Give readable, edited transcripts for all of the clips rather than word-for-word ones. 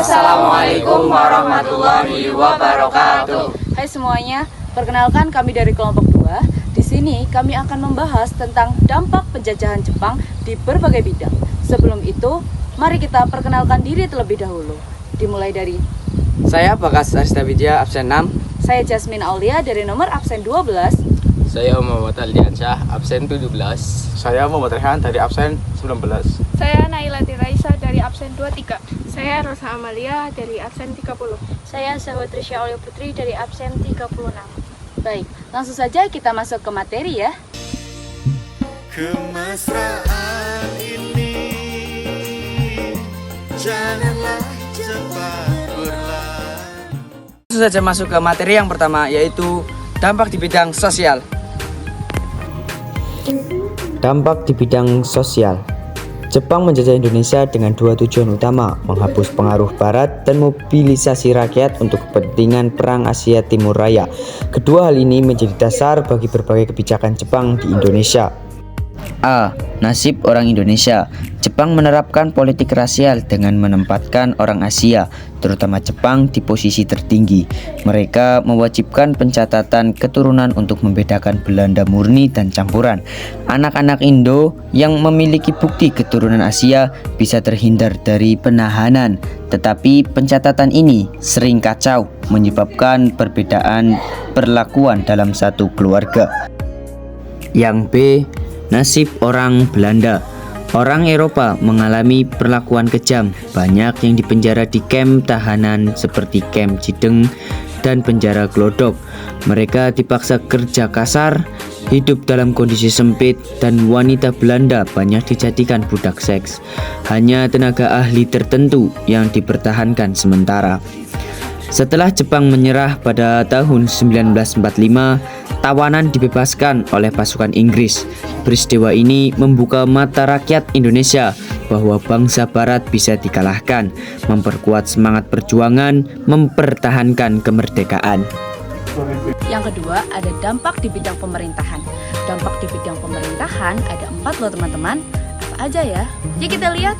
Assalamualaikum warahmatullahi wabarakatuh. Hai semuanya, perkenalkan kami dari kelompok 2. Di sini kami akan membahas tentang dampak penjajahan Jepang di berbagai bidang. Sebelum itu, mari kita perkenalkan diri terlebih dahulu. Dimulai dari Saya Bagas Arista Widya, absen 6. saya Jasmine Aulia dari nomor absen 12. Saya Muhammad Aldiansyah, absen 17. Saya Muhammad Rehan dari absen 19. Saya Naila Tiraisa dari absen 23. Saya Rosa Amalia dari absen 30. Saya Sahwatrisya Aulia Putri dari absen 36. Baik, langsung saja kita masuk ke materi ya. Kemesraan ini janganlah cepat berlalu. Langsung saja masuk ke materi yang pertama, yaitu dampak di bidang sosial. Dampak di bidang sosial. Jepang menjajah Indonesia dengan dua tujuan utama, menghapus pengaruh Barat dan mobilisasi rakyat untuk kepentingan Perang Asia Timur Raya. Kedua hal ini menjadi dasar bagi berbagai kebijakan Jepang di Indonesia. A. Nasib orang Indonesia. Jepang menerapkan politik rasial dengan menempatkan orang Asia, terutama Jepang, di posisi tertinggi. Mereka mewajibkan pencatatan keturunan untuk membedakan Belanda murni dan campuran. Anak-anak Indo yang memiliki bukti keturunan Asia bisa terhindar dari penahanan, tetapi pencatatan ini sering kacau, menyebabkan perbedaan perlakuan dalam satu keluarga. Yang B. Nasib orang Belanda. Orang Eropa mengalami perlakuan kejam, banyak yang dipenjara di kamp tahanan seperti kamp Cideng dan penjara Glodok. Mereka dipaksa kerja kasar, hidup dalam kondisi sempit, dan wanita Belanda banyak dijadikan budak seks. Hanya tenaga ahli tertentu yang dipertahankan sementara. Setelah Jepang menyerah pada tahun 1945, tawanan dibebaskan oleh pasukan Inggris. Peristiwa ini membuka mata rakyat Indonesia bahwa bangsa Barat bisa dikalahkan, memperkuat semangat perjuangan, mempertahankan kemerdekaan. Yang kedua, ada dampak di bidang pemerintahan. Dampak di bidang pemerintahan ada 4 loh teman-teman. Apa aja ya? Yuk kita lihat.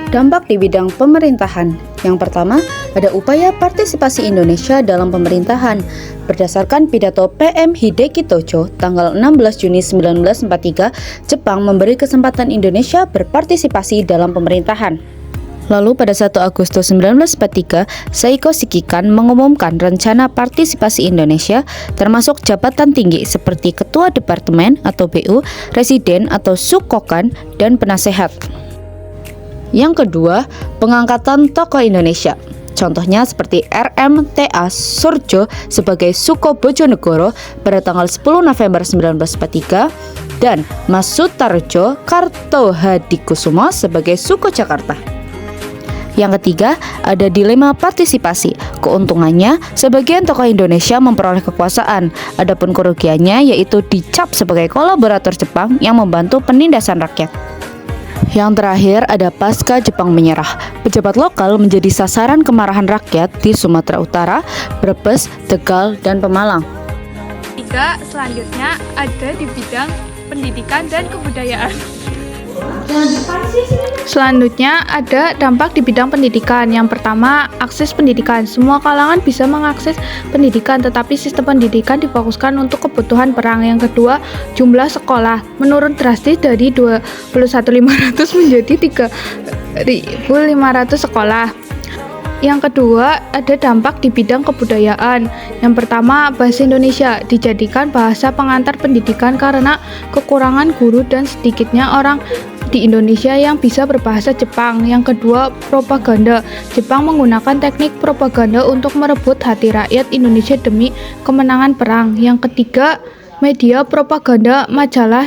Dampak di bidang pemerintahan. Yang pertama, ada upaya partisipasi Indonesia dalam pemerintahan. Berdasarkan pidato PM Hideki Tojo tanggal 16 Juni 1943, Jepang memberi kesempatan Indonesia berpartisipasi dalam pemerintahan. Lalu pada 1 Agustus 1943, Seiko Shikikan mengumumkan rencana partisipasi Indonesia, termasuk jabatan tinggi seperti Ketua Departemen atau BU, Residen atau Sukokan, dan Penasehat. Yang kedua, pengangkatan tokoh Indonesia. Contohnya seperti RMTA Surjo sebagai Suko Bojonegoro pada tanggal 10 November 1943 dan Mas Sutarjo Kartohadikusumo sebagai Suko Jakarta. Yang ketiga, ada dilema partisipasi. Keuntungannya, sebagian tokoh Indonesia memperoleh kekuasaan. Adapun kerugiannya yaitu dicap sebagai kolaborator Jepang yang membantu penindasan rakyat. Yang terakhir ada pasca Jepang menyerah. Pejabat lokal menjadi sasaran kemarahan rakyat di Sumatera Utara, Brebes, Tegal, dan Pemalang. Selanjutnya ada di bidang pendidikan dan kebudayaan. Selanjutnya ada dampak di bidang pendidikan. Yang pertama, akses pendidikan. Semua kalangan bisa mengakses pendidikan, tetapi sistem pendidikan difokuskan untuk kebutuhan perang. Yang kedua, jumlah sekolah menurun drastis dari 21.500 menjadi 3.500 sekolah. Yang kedua, ada dampak di bidang kebudayaan. Yang pertama, bahasa Indonesia dijadikan bahasa pengantar pendidikan karena kekurangan guru dan sedikitnya orang di Indonesia yang bisa berbahasa Jepang. Yang kedua, propaganda. Jepang menggunakan teknik propaganda untuk merebut hati rakyat Indonesia demi kemenangan perang. Yang ketiga, media propaganda majalah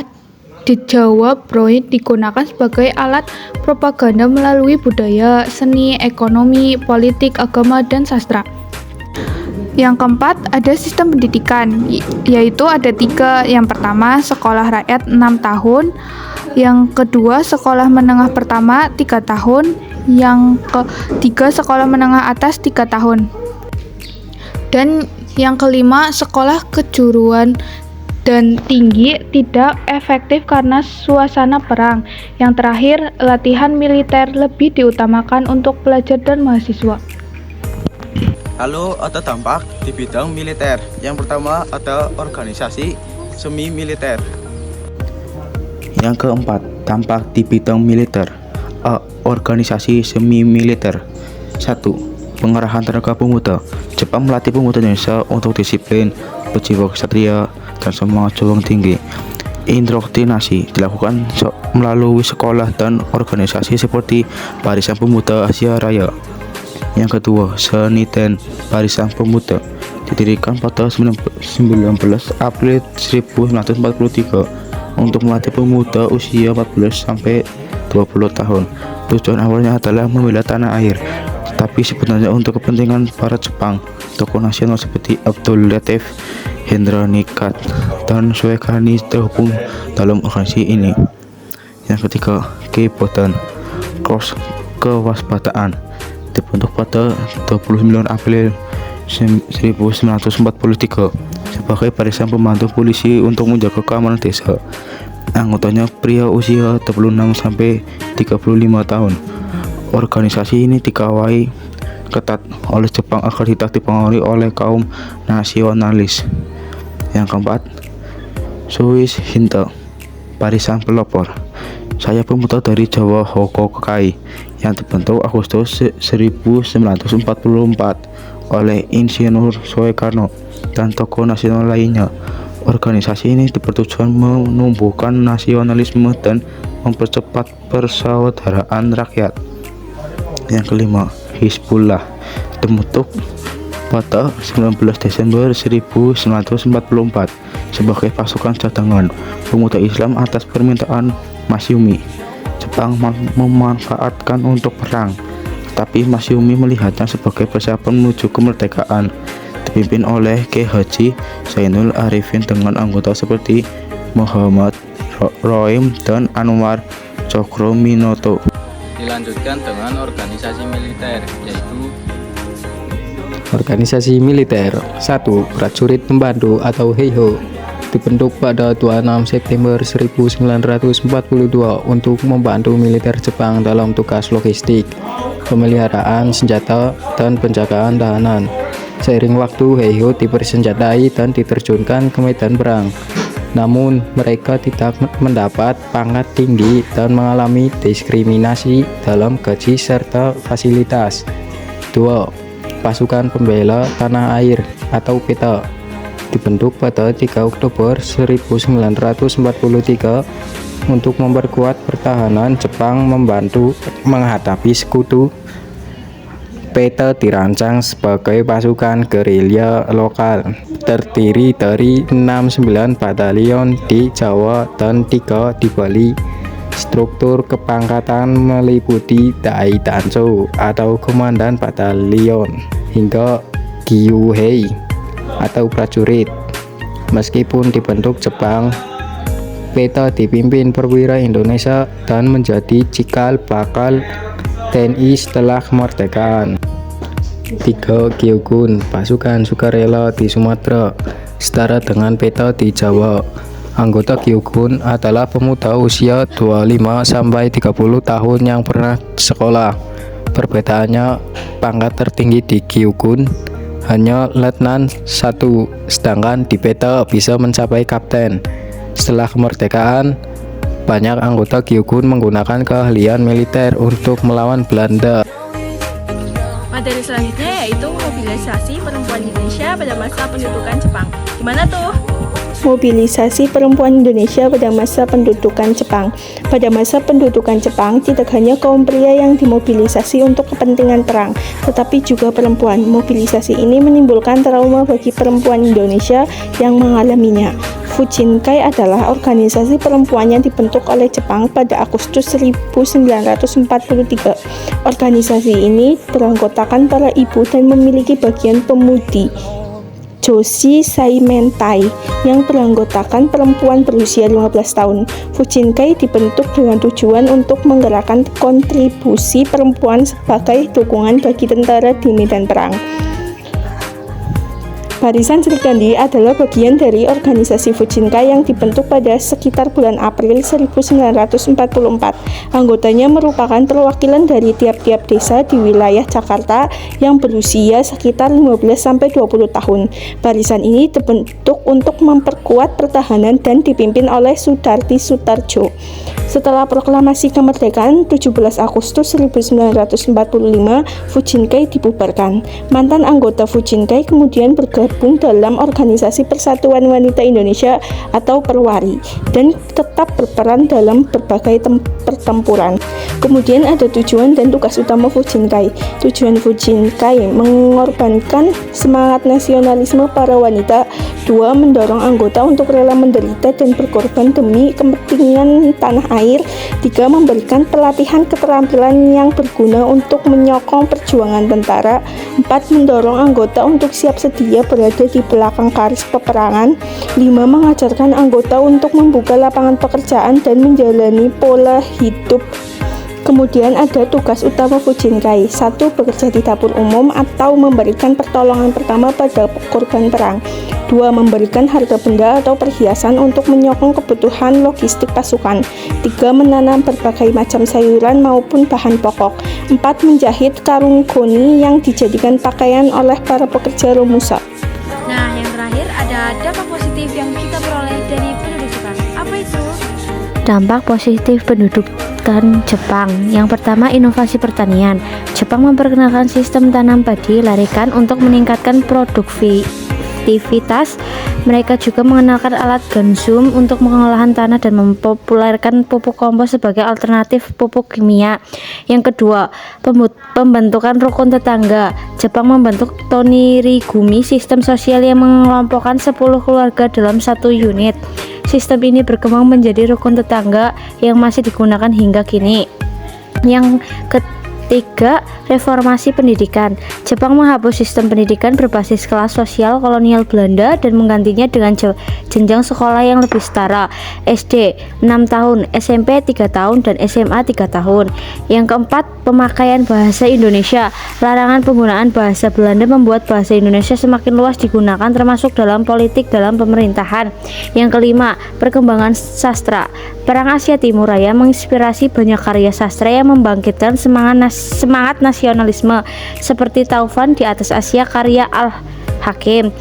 di Jawa Broid digunakan sebagai alat propaganda melalui budaya, seni, ekonomi, politik, agama, dan sastra. Yang keempat, ada sistem pendidikan, yaitu ada 3. Yang pertama, sekolah rakyat 6 tahun. Yang kedua, sekolah menengah pertama 3 tahun. Yang ketiga, sekolah menengah atas 3 tahun. Dan yang kelima, sekolah kejuruan dan tinggi tidak efektif karena suasana perang. Yang terakhir, latihan militer lebih diutamakan untuk pelajar dan mahasiswa. Lalu ada dampak di bidang militer. Yang pertama ada organisasi semi militer. Yang keempat, dampak di bidang militer. A. Organisasi semi militer. 1. Pengarahan tenaga pemuda. Jepang melatih pemuda Indonesia untuk disiplin, berjiwa kesatria, dan semangat juang tinggi. Indoktrinasi dilakukan melalui sekolah dan organisasi seperti Barisan Pemuda Asia Raya. Yang kedua, Seniten Barisan Pemuda didirikan pada 19 April 1943 untuk melatih pemuda usia 14 sampai 20 tahun. Tujuan awalnya adalah membela tanah air, tetapi sebenarnya untuk kepentingan para Jepang. Tokoh nasional seperti Abdul Latif, Hendra Nikat, dan Suekani terhubung dalam organisasi ini. Yang ketiga, Keibotan Korps Kewaspadaan dibentuk pada 29 April 1943 sebagai barisan pembantu polisi untuk menjaga keamanan desa. Anggotanya pria usia 26 sampai 35 tahun. Organisasi ini dikawal ketat oleh Jepang agar tidak dipengaruhi oleh kaum nasionalis. Yang keempat, Swiss Hinte Barisan Pelopor. Saya pemuda dari Jawa Hokkaido yang dibentuk Agustus 1944 oleh Insinyur Soekarno dan tokoh nasional lainnya. Organisasi ini bertujuan menumbuhkan nasionalisme dan mempercepat persaudaraan rakyat. Yang kelima, Hizbullah dibentuk pada 19 Desember 1944 sebagai pasukan cadangan pemuda Islam atas permintaan Masyumi. Jepang memanfaatkan untuk perang, tapi Masyumi melihatnya sebagai persiapan menuju kemerdekaan. Dipimpin oleh Ki Haji Zainul Arifin dengan anggota seperti Muhammad Roim dan Anwar Cokro-Minoto. Dilanjutkan dengan organisasi militer, yaitu Organisasi militer 1. Prajurit Pembantu atau Heiho dibentuk pada 26 September 1942 untuk membantu militer Jepang dalam tugas logistik, pemeliharaan senjata, dan penjagaan tahanan. Seiring waktu, Heiho dipersenjatai dan diterjunkan ke medan perang. Namun, mereka tidak mendapat pangkat tinggi dan mengalami diskriminasi dalam gaji serta fasilitas. 2. Pasukan Pembela Tanah Air atau PETA dibentuk pada 3 Oktober 1943 untuk memperkuat pertahanan Jepang membantu menghadapi sekutu. PETA dirancang sebagai pasukan gerilya lokal terdiri dari 69 batalion di Jawa dan 3 di Bali. Struktur kepangkatan meliputi Dai Dancho atau Komandan Batalion hingga Gyuhei atau prajurit. Meskipun dibentuk Jepang, PETA dipimpin perwira Indonesia dan menjadi cikal bakal TNI setelah kemerdekaan. 3. Gyokun, pasukan sukarela di Sumatera, setara dengan PETA di Jawa. Anggota Gyokun adalah pemuda usia 25 sampai 30 tahun yang pernah sekolah. Perbedaannya, pangkat tertinggi di Gyokun hanya Letnan 1, sedangkan di PETA bisa mencapai kapten. Setelah kemerdekaan, banyak anggota Gyokun menggunakan keahlian militer untuk melawan Belanda. Materi selanjutnya yaitu mobilisasi perempuan Indonesia pada masa pendudukan Jepang. Gimana tuh? Mobilisasi perempuan Indonesia pada masa pendudukan Jepang. Pada masa pendudukan Jepang, tidak hanya kaum pria yang dimobilisasi untuk kepentingan perang, tetapi juga perempuan. Mobilisasi ini menimbulkan trauma bagi perempuan Indonesia yang mengalaminya. Fujinkai adalah organisasi perempuan yang dibentuk oleh Jepang pada Agustus 1943. Organisasi ini beranggotakan para ibu dan memiliki bagian pemudi Joshi Saimentai yang beranggotakan perempuan berusia 15 tahun. Fujinkai dibentuk dengan tujuan untuk menggerakkan kontribusi perempuan sebagai dukungan bagi tentara di medan perang. Barisan Serikandi adalah bagian dari organisasi Fujinkai yang dibentuk pada sekitar bulan April 1944. Anggotanya merupakan perwakilan dari tiap-tiap desa di wilayah Jakarta yang berusia sekitar 15-20 tahun. Barisan ini dibentuk untuk memperkuat pertahanan dan dipimpin oleh Sudarti Sutarjo. Setelah proklamasi kemerdekaan 17 Agustus 1945, Fujinkai dibubarkan. Mantan anggota Fujinkai kemudian bergabung dalam Organisasi Persatuan Wanita Indonesia atau Perwari dan tetap berperan dalam berbagai pertempuran. Kemudian ada tujuan dan tugas utama Fujinkai. Tujuan Fujinkai mengorbankan semangat nasionalisme para wanita. 2. Mendorong anggota untuk rela menderita dan berkorban demi kepentingan tanah air. 3. Memberikan pelatihan keterampilan yang berguna untuk menyokong perjuangan tentara. 4. Mendorong anggota untuk siap sedia berada di belakang garis peperangan. 5. Mengajarkan anggota untuk membuka lapangan pekerjaan dan menjalani pola hidup. Kemudian ada tugas utama Fujinkai. 1. Bekerja di dapur umum atau memberikan pertolongan pertama pada korban perang. 2. Memberikan harta benda atau perhiasan untuk menyokong kebutuhan logistik pasukan. 3. Menanam berbagai macam sayuran maupun bahan pokok. 4. Menjahit karung goni yang dijadikan pakaian oleh para pekerja Romusa. Nah, yang terakhir ada dampak positif yang kita peroleh dari pendudukan. Apa itu? Dampak positif pendudukan Jepang. Yang pertama, inovasi pertanian. Jepang memperkenalkan sistem tanam padi larikan untuk meningkatkan produktivitas. Mereka juga mengenalkan alat gansum untuk pengolahan tanah dan mempopulerkan pupuk kompos sebagai alternatif pupuk kimia. Yang kedua, pembentukan rukun tetangga. Jepang membentuk tonirigumi, sistem sosial yang mengelompokkan 10 keluarga dalam satu unit. Sistem ini berkembang menjadi rukun tetangga yang masih digunakan hingga kini. Yang ketiga, reformasi pendidikan. Jepang menghapus sistem pendidikan berbasis kelas sosial kolonial Belanda dan menggantinya dengan jenjang sekolah yang lebih setara. SD 6 tahun, SMP 3 tahun, dan SMA 3 tahun. Yang keempat, pemakaian bahasa Indonesia. Larangan penggunaan bahasa Belanda membuat bahasa Indonesia semakin luas digunakan termasuk dalam politik dalam pemerintahan. Yang kelima, perkembangan sastra. Perang Asia Timur Raya menginspirasi banyak karya sastra yang membangkitkan semangat nasionalisme seperti Taufan di Atas Asia karya Al-Hakim.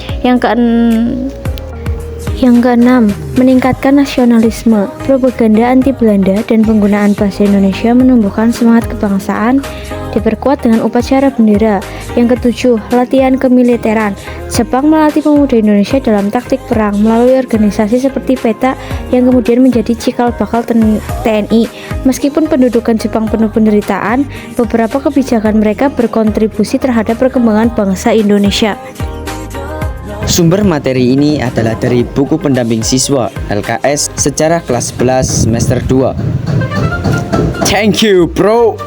Yang keenam, meningkatkan nasionalisme. Propaganda anti Belanda dan penggunaan bahasa Indonesia menumbuhkan semangat kebangsaan, diperkuat dengan upacara bendera. Yang ketujuh, latihan kemiliteran. Jepang melatih pemuda Indonesia dalam taktik perang melalui organisasi seperti PETA yang kemudian menjadi cikal bakal TNI. Meskipun pendudukan Jepang penuh penderitaan, beberapa kebijakan mereka berkontribusi terhadap perkembangan bangsa Indonesia. Sumber materi ini adalah dari buku pendamping siswa LKS Sejarah kelas 11 semester 2. Thank you, bro.